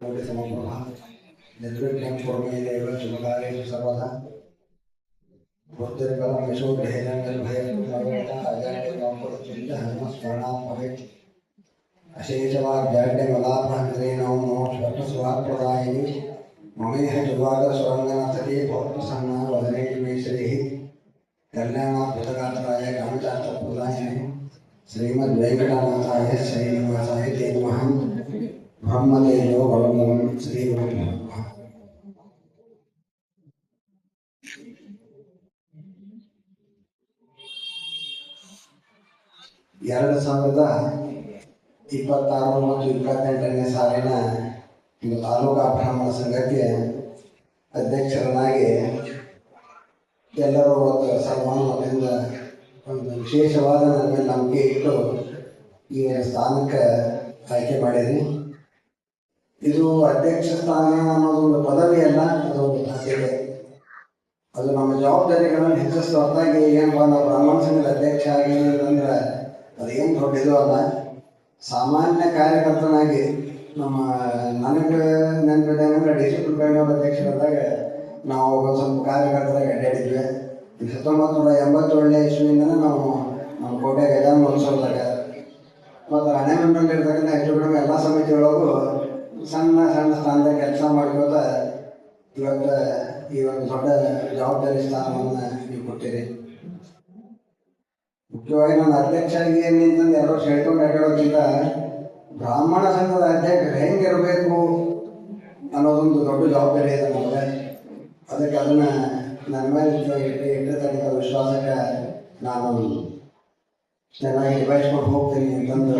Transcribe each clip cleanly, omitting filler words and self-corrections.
समप्रभा निर्विघ्नं कुर्मेदेव शुभकार्येषु सर्वदा बुद्धिर्बलं यशोधैर्यं निर्भयं हनुमस्मरणात् भवेत् अशेषवाग्यमलाभ्रहृदयेनो नमो स्वप्नस्वात्प्रदायिनि ममेह दुर्वादसुरङ्गनाथके भवत्प्रसन्ना वदने मे श्रीः कल्याणात्मकगात्राय कामितार्थप्रदायिने श्रीमद्वेङ्कटनाथाय श्रीनिवासाय ते नमः। ब्रह्मदेवो भगवान् श्री गुरुभ्यो नमः। 2026 ಮತ್ತು 28ನೇ ಸಾಲಿನ ತಾಲೂಕಾ ಬ್ರಾಹ್ಮಣ ಸಂಘಕ್ಕೆ ಅಧ್ಯಕ್ಷರನ್ನಾಗಿ ಎಲ್ಲರೂ ಸರ್ವಾನುಮತದಿಂದ ಒಂದು ವಿಶೇಷವಾದ ನನ್ನ ಮೇಲೆ ನಂಬಿಕೆ ಇಟ್ಟು ಈ ಸ್ಥಾನಕ್ಕೆ ಆಯ್ಕೆ ಮಾಡಿದ್ರಿ. ಇದು ಅಧ್ಯಕ್ಷ ಸ್ಥಾನ ಅನ್ನೋದೊಂದು ಪದವಿ ಅಲ್ಲ, ಅದೊಂದು ಬಾಧ್ಯತೆ. ಅದು ನಮ್ಮ ಜವಾಬ್ದಾರಿಗಳನ್ನು ಹೆಚ್ಚಿಸುವ ಹೊರತಾಗಿ ಏನಪ್ಪ ನಾವು ಬ್ರಾಹ್ಮಣ ಸಂಘದ ಅಧ್ಯಕ್ಷ ಆಗಿದ್ದೀವಿ ಅಂದ್ರೆ ಅದೇನು ದೊಡ್ಡದು ಅಲ್ಲ. ಸಾಮಾನ್ಯ ಕಾರ್ಯಕರ್ತನಾಗಿ ನಮ್ಮ ನನಗೆ ನೆನಪಿದಂದ್ರೆ ಡಿ ಸಿ ಕೃಪೇಣವ್ರ ಅಧ್ಯಕ್ಷರಾದಾಗ ನಾವು ಒಂದು ಸ್ವಲ್ಪ ಕಾರ್ಯಕರ್ತರಾಗಿ ಅಡ್ಡಾಡಿದ್ವಿ. 1987ನೇ ಇಸ್ವಿಯಿಂದನೇ ನಾವು ನಮ್ಮ ಕೋಟೆ ಗಜಾನ ಮಹೋತ್ಸವದಾಗ ಮತ್ತು ಹಣೆಮಂಡಲಿರ್ತಕ್ಕಂಥ ಹೆಚ್ಚು ಕಡಿಮೆ ಎಲ್ಲ ಸಮಿತಿಯೊಳಗೂ ಸಣ್ಣ ಸಣ್ಣ ಸ್ಥಾನದಾಗ ಕೆಲಸ ಮಾಡ್ಕೋತ ಇವತ್ತು ಈ ಒಂದು ದೊಡ್ಡ ಜವಾಬ್ದಾರಿ ಸ್ಥಾನವನ್ನು ನೀವು ಕೊಟ್ಟಿರಿ. ಮುಖ್ಯವಾಗಿ ನಾನು ಅಧ್ಯಕ್ಷ ಆಗಿ ಏನಿಂತಂದು ಎಲ್ಲರೂ ಹೇಳ್ಕೊಂಡು ಅಡ್ಡಾಡೋದ್ರಿಂದ ಬ್ರಾಹ್ಮಣ ಸಂಘದ ಅಧ್ಯಕ್ಷರು ಹೆಂಗಿರಬೇಕು ಅನ್ನೋದೊಂದು ದೊಡ್ಡ ಜವಾಬ್ದಾರಿ ಇದೆ ನಮಗೆ. ಅದಕ್ಕೆ ಅದನ್ನು ನನ್ನ ಮೇಲೆ ಇಟ್ಟಿರ್ತಕ್ಕಂಥ ವಿಶ್ವಾಸಕ್ಕೆ ನಾನು ಚೆನ್ನಾಗಿ ನಿಭಾಯಿಸ್ಕೊಂಡು ಹೋಗ್ತೀನಿ ಅಂತಂದು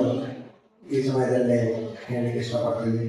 ಈ ಸಮಯದಲ್ಲಿ ಹೇಳಲಿಕ್ಕೆ ಇಷ್ಟಪಡ್ತೀನಿ.